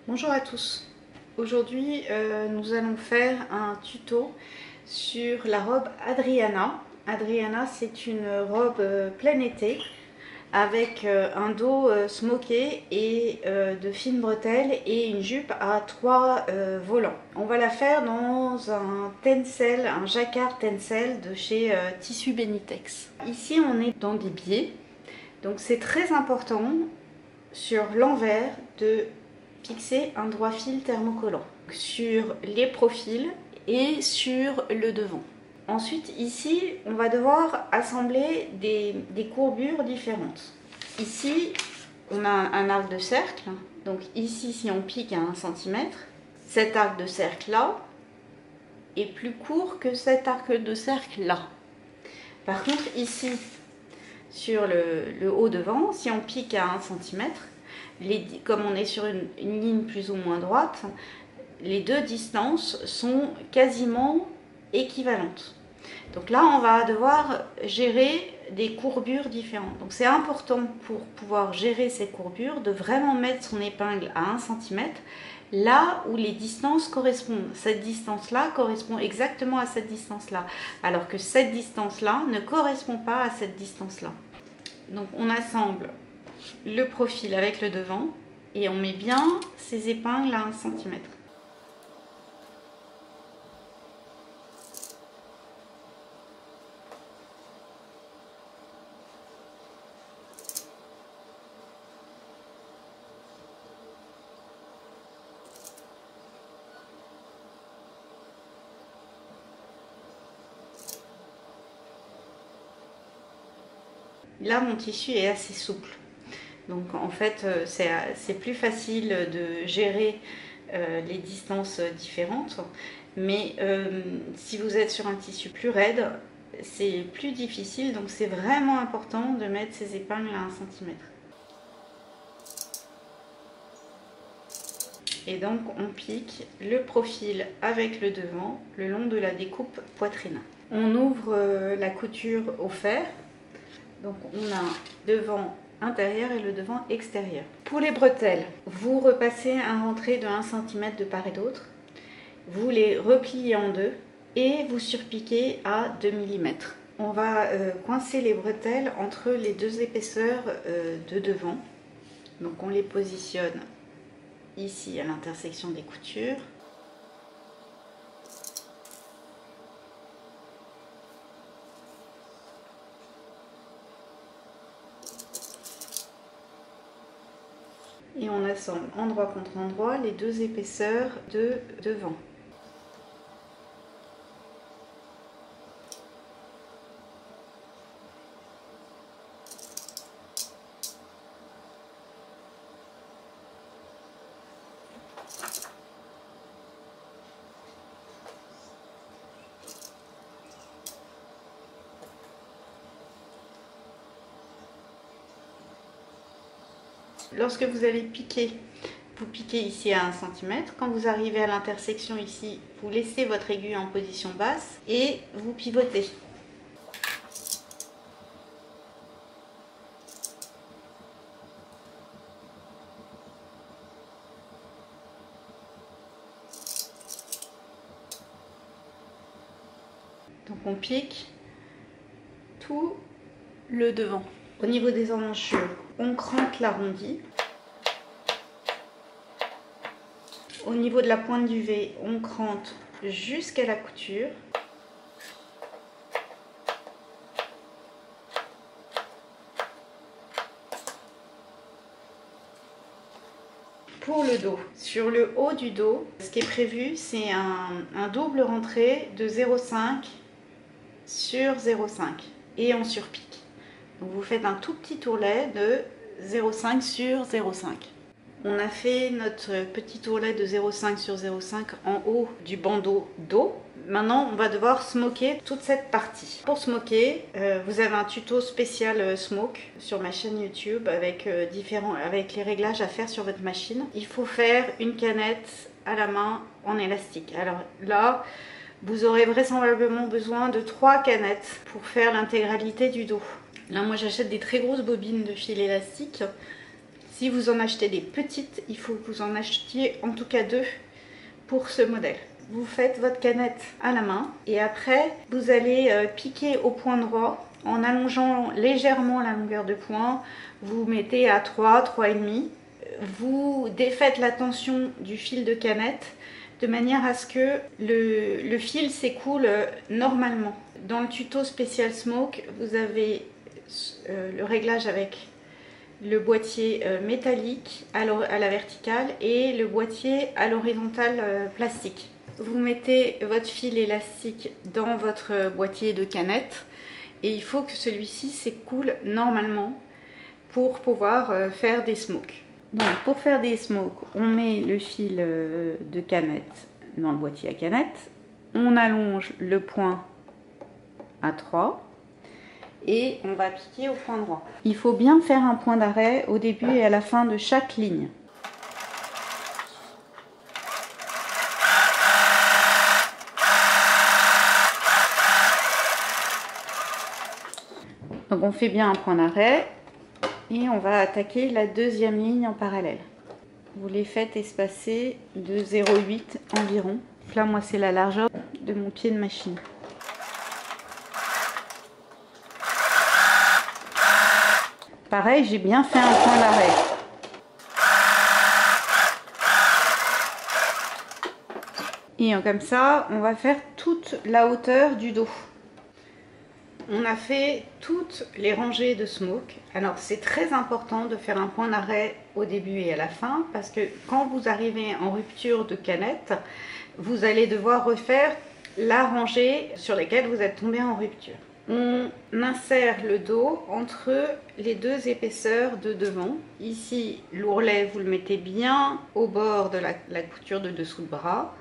Bonjour à tous. Aujourd'hui, nous allons faire un tuto sur la robe Adriana. Adriana, c'est une robe plein été avec un dos smoké et de fines bretelles et une jupe à 3 volants. On va la faire dans un tencel, un jacquard tencel de chez Tissu Benitex. Ici, on est dans des biais, donc c'est très important sur l'envers de fixer un droit fil thermocollant sur les profils et sur le devant. Ensuite, ici, on va devoir assembler des courbures différentes. Ici, on a un arc de cercle. Donc ici, si on pique à 1 cm, cet arc de cercle-là est plus court que cet arc de cercle-là. Par contre, ici, sur le haut devant, si on pique à 1 cm, comme on est sur une ligne plus ou moins droite, les deux distances sont quasiment équivalentes. Donc là, on va devoir gérer des courbures différentes. Donc c'est important pour pouvoir gérer ces courbures de vraiment mettre son épingle à 1 cm là où les distances correspondent. Cette distance-là correspond exactement à cette distance-là, alors que cette distance-là ne correspond pas à cette distance-là. Donc on assemble le profil avec le devant et on met bien ces épingles à 1 cm. Là, mon tissu est assez souple. Donc en fait, c'est plus facile de gérer les distances différentes. Mais si vous êtes sur un tissu plus raide, c'est plus difficile. Donc c'est vraiment important de mettre ces épingles à 1 cm. Et donc on pique le profil avec le devant le long de la découpe poitrine. On ouvre la couture au fer. Donc on a devant intérieur et le devant extérieur. Pour les bretelles, vous repassez un rentré de 1 cm de part et d'autre. Vous les repliez en deux et vous surpiquez à 2 mm. On va coincer les bretelles entre les deux épaisseurs de devant. Donc on les positionne ici à l'intersection des coutures. Et on assemble endroit contre endroit les deux épaisseurs de devant. Lorsque vous allez piquer, vous piquez ici à 1 cm. Quand vous arrivez à l'intersection ici, vous laissez votre aiguille en position basse et vous pivotez. Donc on pique tout le devant. Au niveau des emmanchures, on crante l'arrondi. Au niveau de la pointe du V, on crante jusqu'à la couture. Pour le dos, sur le haut du dos, ce qui est prévu, c'est un double rentré de 0,5 sur 0,5 et on surpique. Donc vous faites un tout petit tourlet de 0,5 sur 0,5. On a fait notre petit tourlet de 0,5 sur 0,5 en haut du bandeau dos. Maintenant, on va devoir smoker toute cette partie. Pour smoker, vous avez un tuto spécial smoke sur ma chaîne YouTube avec les réglages à faire sur votre machine. Il faut faire une canette à la main en élastique. Alors là, vous aurez vraisemblablement besoin de 3 canettes pour faire l'intégralité du dos. Là, moi, j'achète des très grosses bobines de fil élastique. Si vous en achetez des petites, il faut que vous en achetiez en tout cas 2 pour ce modèle. Vous faites votre canette à la main et après vous allez piquer au point droit en allongeant légèrement la longueur de point. Vous mettez à 3, 3,5. Vous défaites la tension du fil de canette de manière à ce que le fil s'écoule normalement. Dans le tuto spécial smoke, vous avez le réglage avec le boîtier métallique à la verticale et le boîtier à l'horizontale plastique. Vous mettez votre fil élastique dans votre boîtier de canette et il faut que celui-ci s'écoule normalement pour pouvoir faire des smokes. Donc pour faire des smokes, on met le fil de canette dans le boîtier à canette, on allonge le point à 3 et on va piquer au point droit. Il faut bien faire un point d'arrêt au début et à la fin de chaque ligne. Donc on fait bien un point d'arrêt et on va attaquer la deuxième ligne en parallèle. Vous les faites espacer de 0,8 environ. Là moi c'est la largeur de mon pied de machine. Pareil, j'ai bien fait un point d'arrêt. Et comme ça, on va faire toute la hauteur du dos. On a fait toutes les rangées de smoke. Alors c'est très important de faire un point d'arrêt au début et à la fin parce que quand vous arrivez en rupture de canette, vous allez devoir refaire la rangée sur laquelle vous êtes tombé en rupture. On insère le dos entre les deux épaisseurs de devant. Ici, l'ourlet, vous le mettez bien au bord de la couture de dessous de bras.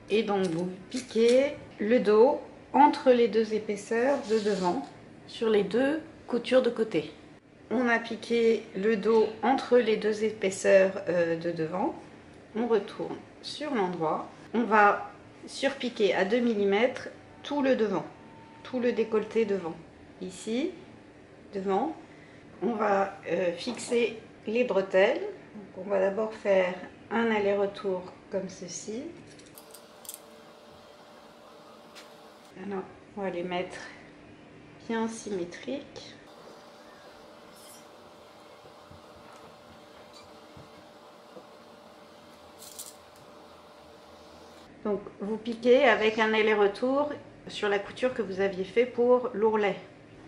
Et donc vous piquez le dos entre les deux épaisseurs de devant sur les deux coutures de côté. On a piqué le dos entre les deux épaisseurs de devant. On retourne sur l'endroit. On va surpiquer à 2 mm tout le devant, tout le décolleté devant. Ici, devant, on va fixer les bretelles. Donc on va d'abord faire un aller-retour comme ceci. Alors, on va les mettre bien symétriques. Donc, vous piquez avec un aller-retour sur la couture que vous aviez fait pour l'ourlet.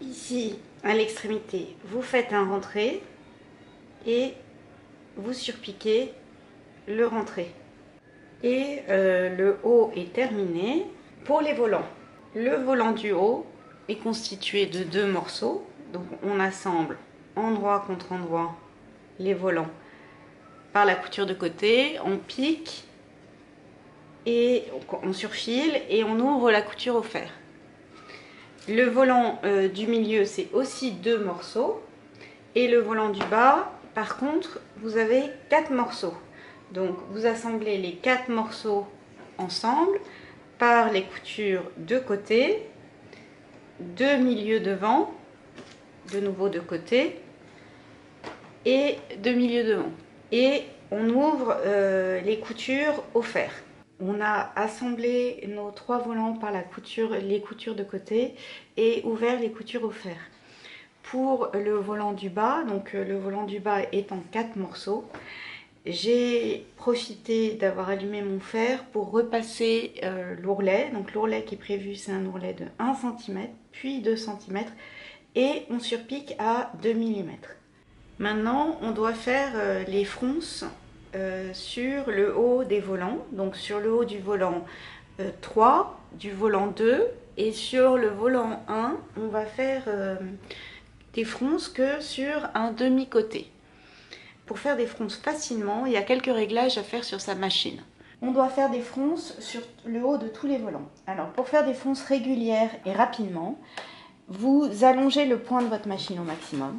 Ici, à l'extrémité, vous faites un rentré et vous surpiquez le rentré. Et le haut est terminé. Pour les volants, le volant du haut est constitué de 2 morceaux. Donc on assemble endroit contre endroit les volants par la couture de côté, on pique et on surfile et on ouvre la couture au fer. Le volant du milieu, c'est aussi 2 morceaux et le volant du bas, par contre, vous avez 4 morceaux. Donc vous assemblez les 4 morceaux ensemble par les coutures de côté, de milieu devant, de nouveau de côté et de milieu devant. Et on ouvre les coutures au fer. On a assemblé nos 3 volants par les coutures de côté et ouvert les coutures au fer. Pour le volant du bas, donc le volant du bas est en 4 morceaux, j'ai profité d'avoir allumé mon fer pour repasser l'ourlet. Donc l'ourlet qui est prévu, c'est un ourlet de 1 cm, puis 2 cm, et on surpique à 2 mm. Maintenant, on doit faire les fronces sur le haut des volants, donc sur le haut du volant 3, du volant 2, et sur le volant 1, on va faire des fronces que sur un demi-côté. Pour faire des fronces facilement, il y a quelques réglages à faire sur sa machine. On doit faire des fronces sur le haut de tous les volants. Alors, pour faire des fronces régulières et rapidement, vous allongez le point de votre machine au maximum.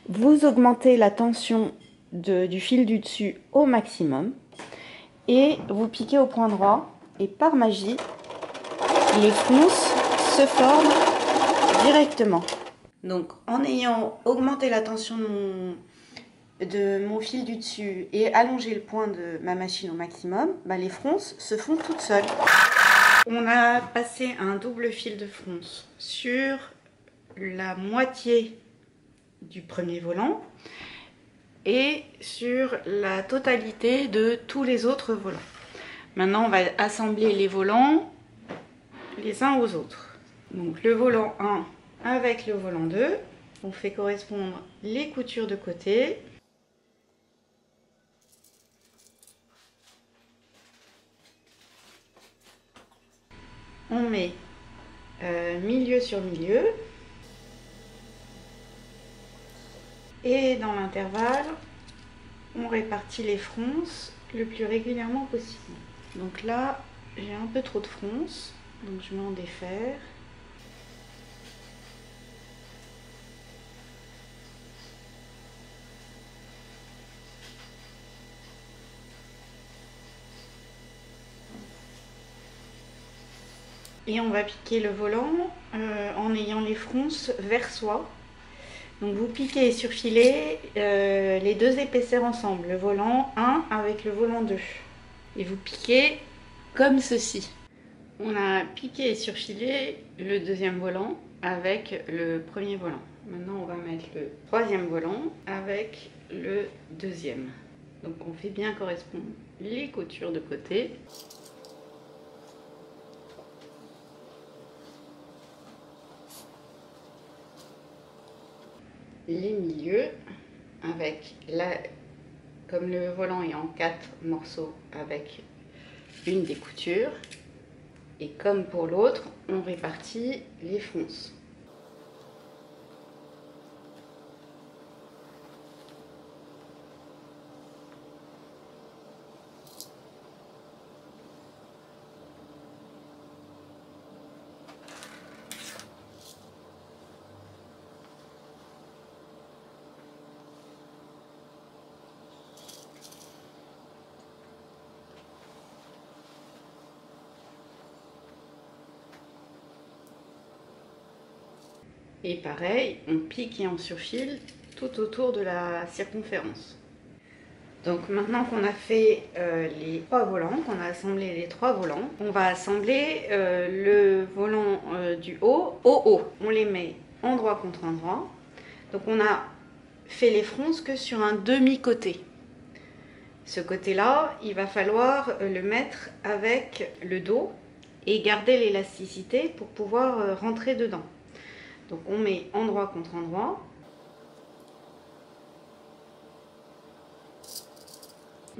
Vous augmentez la tension du fil du dessus au maximum et vous piquez au point droit et par magie, les fronces se forment directement. Donc en ayant augmenté la tension de mon fil du dessus et allongé le point de ma machine au maximum, les fronces se font toutes seules. On a passé un double fil de fronce sur la moitié du premier volant et sur la totalité de tous les autres volants. Maintenant, on va assembler les volants les uns aux autres. Donc le volant 1 avec le volant 2, on fait correspondre les coutures de côté. On met milieu sur milieu. Et dans l'intervalle, on répartit les fronces le plus régulièrement possible. Donc là, j'ai un peu trop de fronces, donc je vais en défaire. Et on va piquer le volant en ayant les fronces vers soi. Donc vous piquez et surfilez les deux épaisseurs ensemble, le volant 1 avec le volant 2. Et vous piquez comme ceci. On a piqué et surfilé le deuxième volant avec le premier volant. Maintenant on va mettre le troisième volant avec le deuxième. Donc on fait bien correspondre les coutures de côté. Les milieux avec comme le volant est en 4 morceaux avec une des coutures et comme pour l'autre on répartit les fronces. Et pareil, on pique et on surfile tout autour de la circonférence. Donc maintenant qu'on a fait les 3 volants, qu'on a assemblé les 3 volants, on va assembler le volant du haut au haut. On les met endroit contre endroit. Donc on a fait les fronces que sur un demi-côté. Ce côté-là, il va falloir le mettre avec le dos et garder l'élasticité pour pouvoir rentrer dedans. Donc on met endroit contre endroit.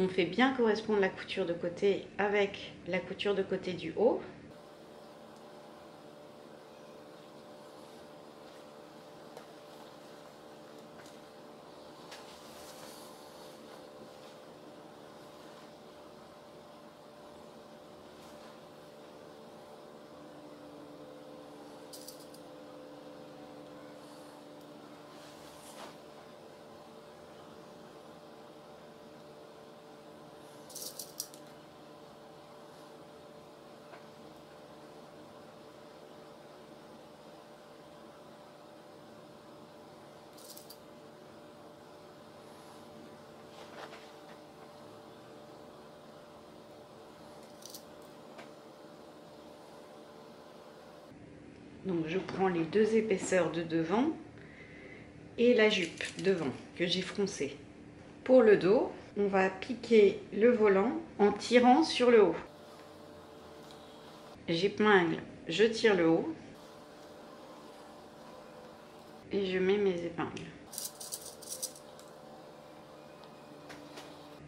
On fait bien correspondre la couture de côté avec la couture de côté du haut. Donc je prends les deux épaisseurs de devant et la jupe devant que j'ai froncée. Pour le dos, on va piquer le volant en tirant sur le haut. J'épingle, je tire le haut et je mets mes épingles.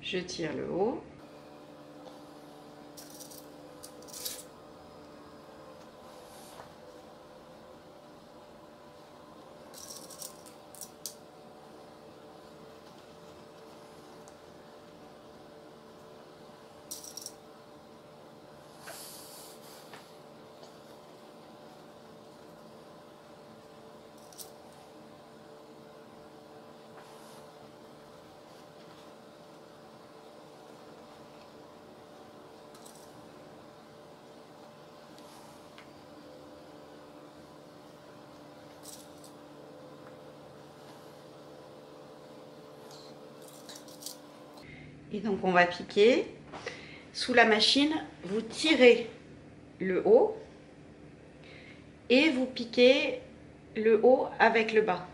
Je tire le haut. Et donc on va piquer. Sous la machine, vous tirez le haut et vous piquez le haut avec le bas.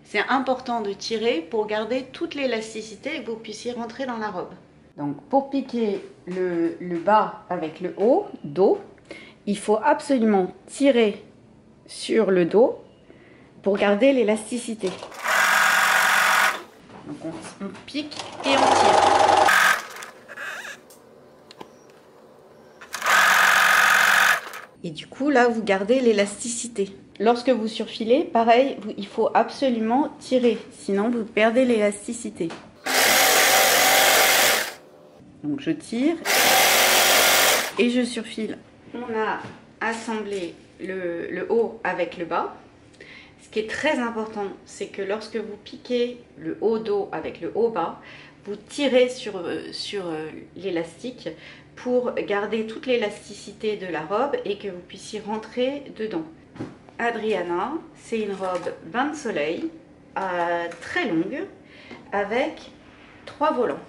C'est important de tirer pour garder toute l'élasticité et que vous puissiez rentrer dans la robe. Donc pour piquer le bas avec le haut, dos, il faut absolument tirer sur le dos pour garder l'élasticité. Donc on pique et on tire. Et du coup, là, vous gardez l'élasticité. Lorsque vous surfilez, pareil, il faut absolument tirer, sinon vous perdez l'élasticité. Donc je tire et je surfile. On a assemblé le haut avec le bas. Ce qui est très important, c'est que lorsque vous piquez le haut dos avec le haut bas, vous tirez sur l'élastique pour garder toute l'élasticité de la robe et que vous puissiez rentrer dedans. Adriana, c'est une robe bain de soleil très longue avec 3 volants.